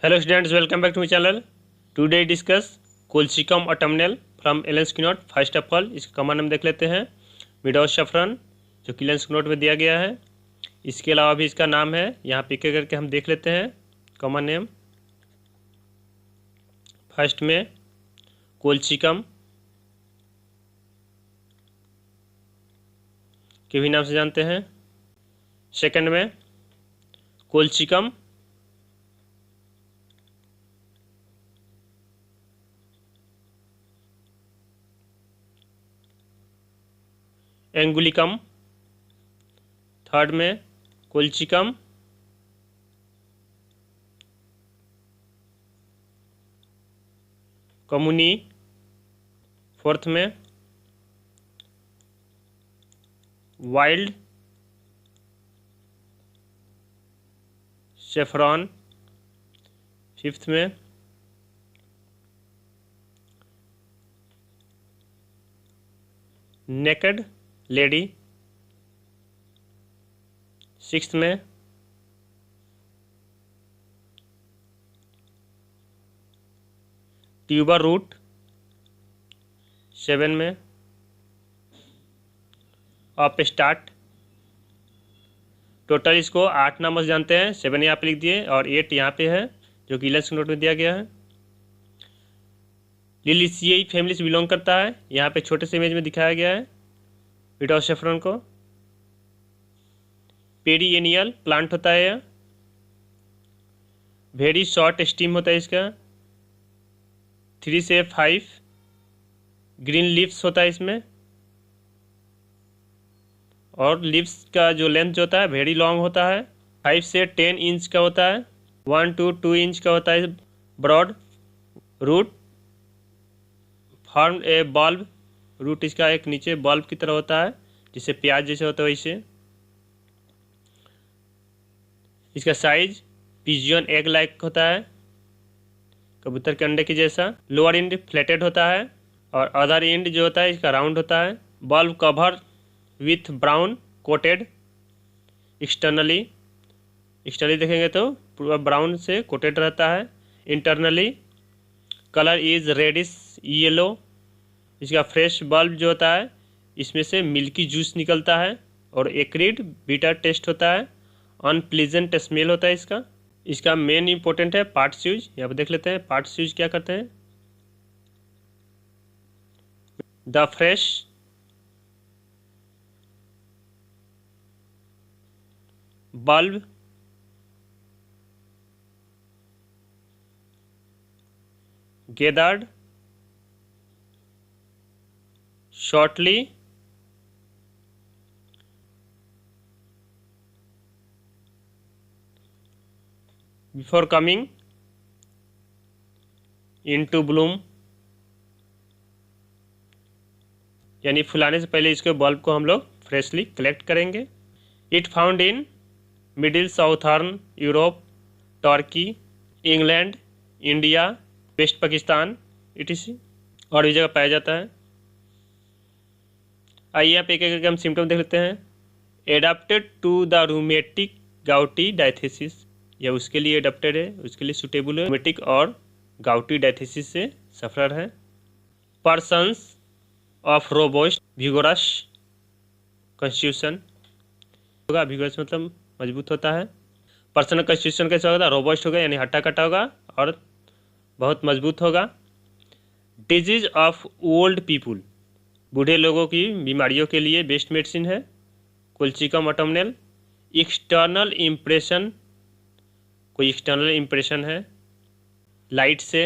Hello students, welcome back to my channel. Today discuss colchicum autumnale from Allen's key note. First of all इसका common नाम देख लेते हैं मिडोस saffron, जो कि एलेंस की नोट में दिया गया है. इसके अलावा भी इसका नाम है, यहाँ पिक करके हम देख लेते हैं कॉमन नेम. फर्स्ट में कोल्सिकम के भी नाम से जानते हैं. सेकंड में कोल्सिकम एंगुलिकम. थर्ड में कोल्सिकम कम्युनी. फोर्थ में वाइल्ड सेफ्रॉन. फिफ्थ में नेकेड लेडी. सिक्स्थ में ट्यूबर रूट. सेवन में अप स्टार्ट. टोटल इसको 8 नाम से जानते हैं. 7 यहाँ पे लिख दिए और 8 यहाँ पे है, जो कि इलेक्स नोट में दिया गया है. लिलिसियाई फैमिली से बिलोंग करता है. यहाँ पे छोटे से इमेज में दिखाया गया है विदाउट सेफ्रॉन को. पेरिएनियल प्लांट होता है यह. वेरी शॉर्ट स्टीम होता है इसका. 3 से 5 ग्रीन लीव्स होता है इसमें. और लीव्स का जो लेंथ जो होता है वेरी लॉन्ग होता है. 5 से 10 इंच का होता है. 1 to 2 इंच का होता है. ब्रॉड रूट फॉर्म ए बल्ब. रूट इसका एक नीचे बल्ब की तरह होता है, जिसे प्याज जैसे होता है वैसे. इसका साइज पिजियन एग लाइक होता है, कबूतर के अंडे की जैसा. लोअर एंड फ्लैटेड होता है और अदर एंड जो होता है इसका राउंड होता है. Bulb cover with brown coated externally. Externally देखेंगे तो पूरा ब्राउन से कोटेड रहता है. Internally colour is reddish yellow. इसका फ्रेश बल्ब जो होता है इसमें से मिल्की जूस निकलता है और एक्रिड बीटर टेस्ट होता है. अनप्लीजेंट स्मेल होता है इसका. इसका मेन इंपॉर्टेंट है पार्ट्स यूज. यहाँ पर देख लेते हैं पार्ट्स यूज क्या करते हैं. The fresh bulb gathered shortly before coming into bloom. यानी फुलाने से पहले इसके बल्ब को हम लोग फ्रेशली कलेक्ट करेंगे. It found in middle southern Europe, Turkey, England, India, west Pakistan etc. और भी जगह पाया जाता है. आइए आप एक एक करके हम सिम्टम देख लेते हैं. Adapted to the rheumatic gouty diathesis. यह उसके लिए एडाप्टेड है, उसके लिए सुटेबल है. रूमेटिक और गाउटी डायथेसिस से सफर है. Persons of robust vigorous constitution होगा. विगोरस मतलब मजबूत होता है. पर्सनल कॉन्स्टिट्यूशन कैसा होगा. रोबोस्ट होगा यानी हट्टा कट्टा होगा और बहुत मजबूत होगा. Disease of old people. बूढ़े लोगों की बीमारियों के लिए बेस्ट मेडिसिन है कोल्सिकम ऑटमनेल. एक्सटर्नल इम्प्रेशन, कोई एक्सटर्नल इम्प्रेशन है लाइट से,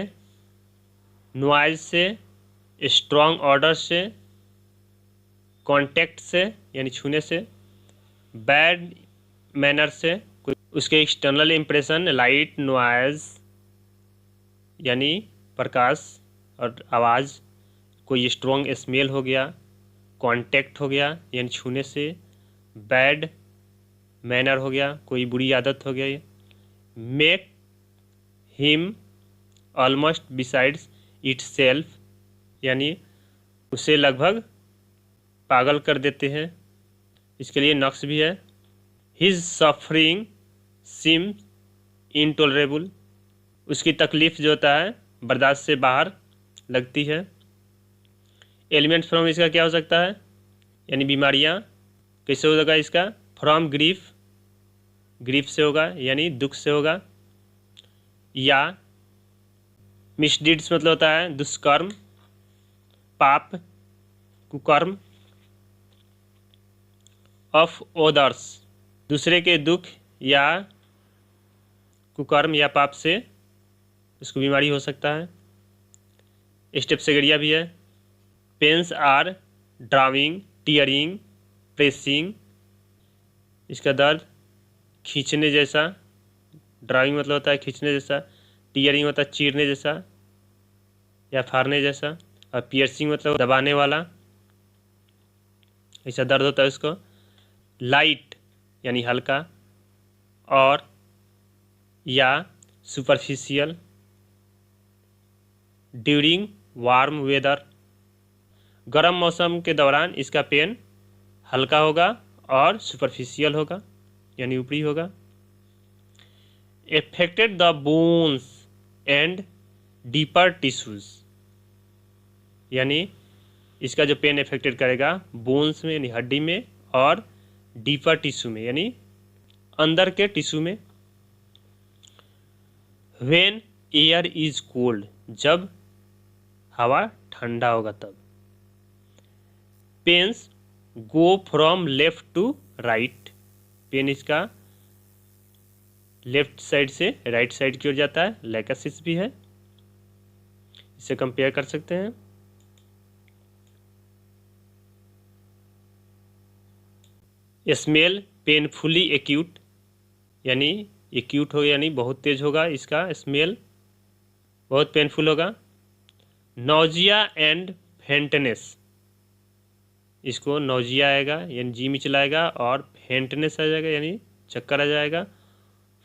नॉइज से, स्ट्रॉन्ग ऑर्डर से, कांटेक्ट से यानी छूने से, बैड मैनर से. उसके एक्सटर्नल इम्प्रेशन लाइट, नॉइज यानी प्रकाश और आवाज़, कोई स्ट्रॉन्ग स्मेल हो गया, कांटेक्ट हो गया यानी छूने से, बैड मैनर हो गया, कोई बुरी आदत हो गया. Make him almost besides itself यानी उसे लगभग पागल कर देते हैं. इसके लिए नक्श भी है. हिज सफरिंग सिम्स इनटॉलरेबल उसकी तकलीफ़ जो होता है बर्दाश्त से बाहर लगती है। एलिमेंट फ्रॉम इसका क्या हो सकता है, यानी बीमारियाँ कैसे होगा इसका, फ्रॉम ग्रीफ, ग्रीफ से होगा यानी दुख से होगा, या मिसडीड्स मतलब होता है दुष्कर्म, पाप, कुकर्म, ऑफ ओदर्स, दूसरे के दुख या कुकर्म या पाप से उसको बीमारी हो सकता है। स्टेप्सेगरिया भी है। Pains are drawing, tearing, pressing, इसका दर्द खींचने जैसा, ड्राविंग मतलब होता है खींचने जैसा, टीयरिंग होता है चीरने जैसा या फाड़ने जैसा, और पियर्सिंग मतलब दबाने वाला, ऐसा दर्द होता है उसको। लाइट यानी हल्का, और या सुपरफिशियल, ड्यूरिंग वार्म वेदर, गर्म मौसम के दौरान इसका पेन हल्का होगा और सुपरफिशियल होगा यानी ऊपरी होगा। Affected the bones and deeper tissues, यानी इसका जो पेन इफेक्टेड करेगा बोन्स में यानी हड्डी में और डीपर टिश्यू में यानी अंदर के टिश्यू में। व्हेन एयर इज कोल्ड, जब हवा ठंडा होगा तब। Pains go from left to right, pain इसका लेफ्ट साइड से राइट साइड की ओर जाता है। लैकासिस भी है, इसे कंपेयर कर सकते हैं। स्मेल पेनफुली एक्यूट, यानी एक्यूट हो यानी बहुत तेज होगा इसका स्मेल, बहुत पेनफुल होगा। नौजिया एंड फेंटनेस, इसको नौजिया आएगा यानी जी में चलाएगा, और फेंटनेस आ जाएगा यानी चक्कर आ जाएगा।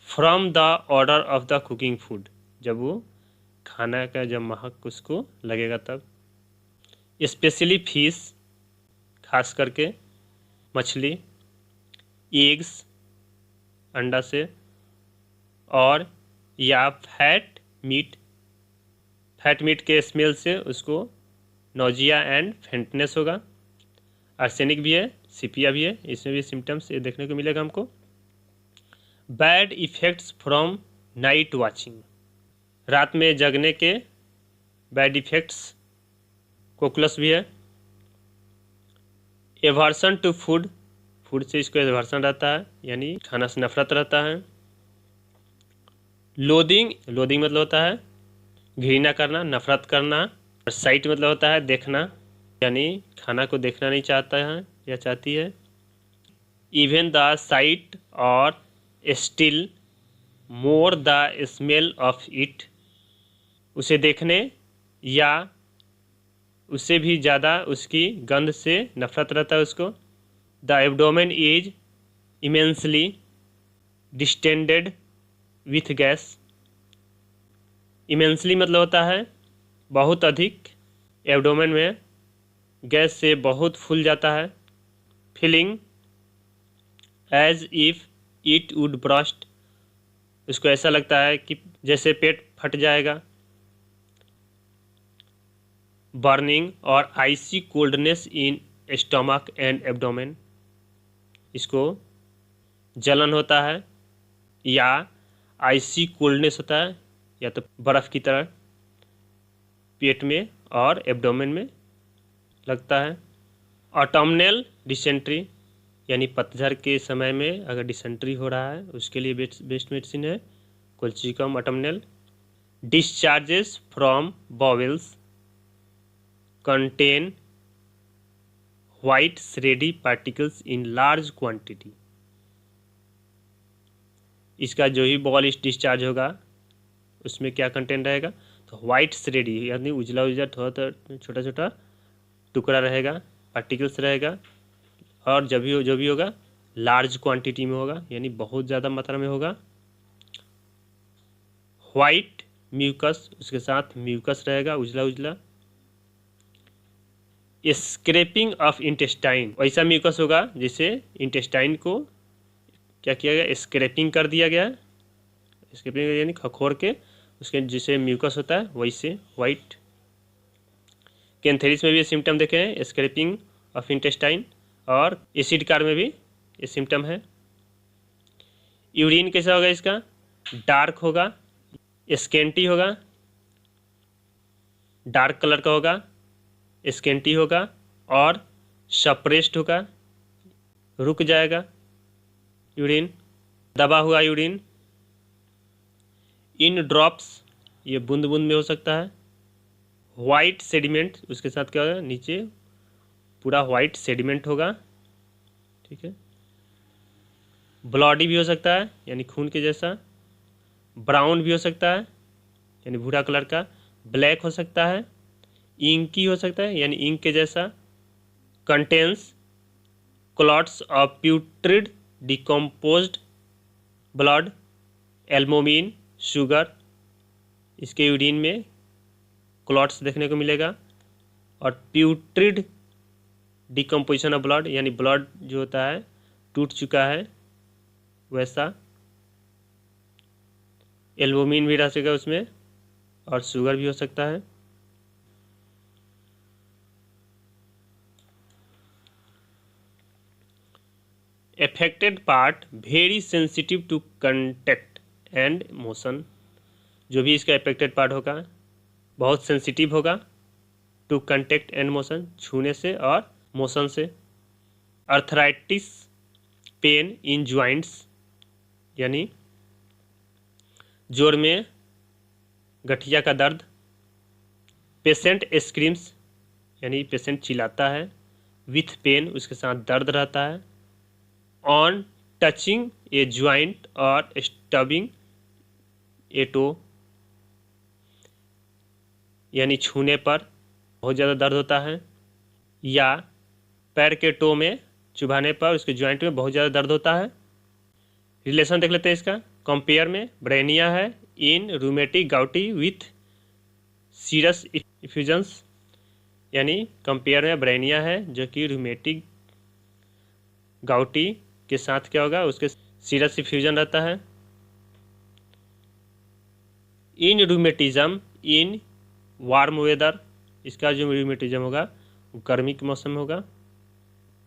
From the order of the cooking food, जब वो खाना का जब महक उसको लगेगा तब। स्पेशली फिश, खास करके मछली, एग्स अंडा से, और या फैट मीट, फैट मीट के स्मेल से उसको नौजिया एंड फेंटनेस होगा। आर्सेनिक भी है, सिपिया भी है, इसमें भी सिम्टम्स देखने को मिलेगा हमको। Bad effects from night watching, रात में जगने के बैड इफ़ेक्ट्स। कोकुलस भी है। एवर्सन टू फूड, फूड से इसको एवर्सन रहता है यानी खाना से नफरत रहता है। लोदिंग, लोदिंग मतलब होता है घृणा करना, नफरत करना। और साइट मतलब होता है देखना, यानी खाना को देखना नहीं चाहता है या चाहती है। इवन द साइट और still more the smell of it, उसे देखने या उससे भी ज़्यादा उसकी गंध से नफरत रहता है उसको। The abdomen is immensely distended with gas, immensely मतलब होता है बहुत अधिक, एब्डोमेन में गैस से बहुत फूल जाता है। Feeling as if it would burst, उसको ऐसा लगता है कि जैसे पेट फट जाएगा। बर्निंग और icy coldness in stomach and abdomen, इसको जलन होता है या आइसी कोल्डनेस होता है या तो बर्फ़ की तरह पेट में और एब्डोमेन में लगता है। ऑटोमनल डिसेंट्री, यानी पतझड़ के समय में अगर डिसेंट्री हो रहा है उसके लिए बेस्ट मेडिसिन है colchicum autumnale. Discharges from bowels contain white shreddy particles in large quantity, इसका जो ही बॉल डिस्चार्ज होगा उसमें क्या कंटेंट रहेगा, तो व्हाइट श्रेडी यानी उजला उजला थोड़ा छोटा छोटा टुकड़ा रहेगा, पार्टिकल्स रहेगा, और जो भी होगा लार्ज क्वांटिटी में होगा यानी बहुत ज़्यादा मात्रा में होगा। व्हाइट म्यूकस, उसके साथ म्यूकस रहेगा उजला उजला। स्क्रैपिंग ऑफ इंटेस्टाइन, वैसा म्यूकस होगा जिसे इंटेस्टाइन को क्या किया गया, स्क्रैपिंग कर दिया गया। स्क्रैपिंग यानी खखोर के उसके जिसे म्यूकस होता है वही से वाइट। कैंथेरिस में भी ये सिम्टम देखे हैं, स्क्रैपिंग ऑफ इंटेस्टाइन, और एसिड कार में भी ये सिम्टम है। यूरिन कैसा होगा इसका? डार्क होगा, स्केंटी होगा, डार्क कलर का होगा, स्केंटी होगा और सप्रेस्ड होगा, रुक जाएगा यूरिन, दबा हुआ यूरिन। इन ड्रॉप्स, ये बूंद बूंद में हो सकता है। वाइट सेडिमेंट, उसके साथ क्या होगा? नीचे पूरा वाइट सेडिमेंट होगा, ठीक है। ब्लॉडी भी हो सकता है, यानी खून के जैसा। ब्राउन भी हो सकता है, यानी भूरा कलर का। ब्लैक हो सकता है, इंकी हो सकता है, यानी इंक के जैसा। Contains clots of प्यूट्रिड decomposed blood, albumin, sugar, इसके यूरिन में क्लॉट्स देखने को मिलेगा। और प्यूट्रिड डिकम्पोजिशन ऑफ ब्लड, यानी ब्लड जो होता है टूट चुका है वैसा। एल्बुमिन भी रह सकेगा उसमें, और शुगर भी हो सकता है। Affected part very sensitive to contact and motion, जो भी इसका एफेक्टेड पार्ट होगा बहुत सेंसिटिव होगा टू कंटेक्ट एंड मोशन, छूने से और मोशन से। अर्थराइटिस, पेन इन जॉइंट्स, यानी जोड़ में गठिया का दर्द। पेशेंट स्क्रीम्स, यानी पेशेंट चिल्लाता है। विथ पेन, उसके साथ दर्द रहता है। ऑन टचिंग ए ज्वाइंट और स्टबिंग ए टो, यानी छूने पर बहुत ज़्यादा दर्द होता है, या पैर के टो में चुभाने पर उसके ज्वाइंट में बहुत ज़्यादा दर्द होता है। रिलेशन देख लेते हैं इसका। कंपेयर में ब्रेनिया है इन रूमेटिक गाउटी विथ सीरस इफ्यूजन्स, यानी कंपेयर में ब्रेनिया है जो कि रूमेटिक गाउटी के साथ क्या होगा? उसके सीरस इफ्यूजन रहता है। इन रूमेटिज्म इन वार्म वेदर, इसका जो रूमेटिज्म होगा वो गर्मी के मौसम में होगा।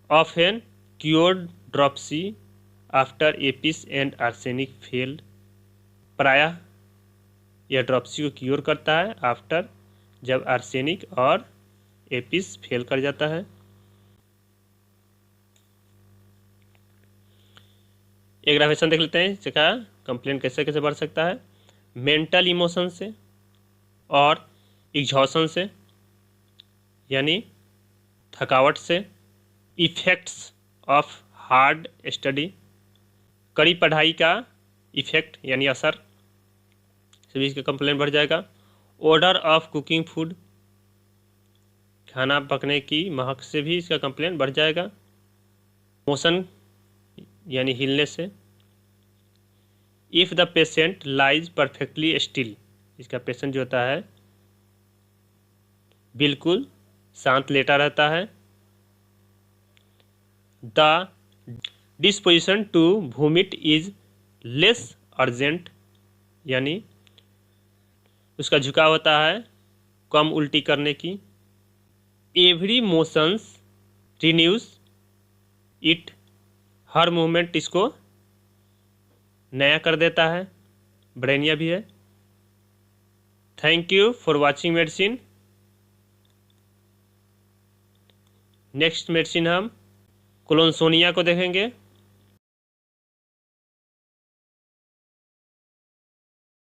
Often cured dropsy after apis and arsenic failed, प्रायः यह ड्रॉप्सी को क्योर करता है आफ्टर, जब आर्सेनिक और एपिस फेल कर जाता है। एग्रावेशन देख लेते हैं इसका। कंप्लेंट कैसे कैसे बढ़ सकता है? मेंटल इमोशन से और एग्जॉशन से, यानी थकावट से। इफेक्ट्स ऑफ हार्ड स्टडी, कड़ी पढ़ाई का इफेक्ट यानी असर से भी इसका कंप्लेंट बढ़ जाएगा। ऑर्डर ऑफ कुकिंग फूड, खाना पकने की महक से भी इसका कंप्लेंट बढ़ जाएगा। मोशन यानी हिलने से। If the patient lies perfectly still, इसका पेशेंट जो होता है बिल्कुल शांत लेटा रहता है। The disposition to vomit is less urgent, यानी उसका झुकाव होता है कम उल्टी करने की। एवरी मोशंस रिन्यूज इट, हर मूवमेंट इसको नया कर देता है। ब्रेनिया भी है। Thank you for watching medicine. Next medicine हम कोलोनसोनिया को देखेंगे।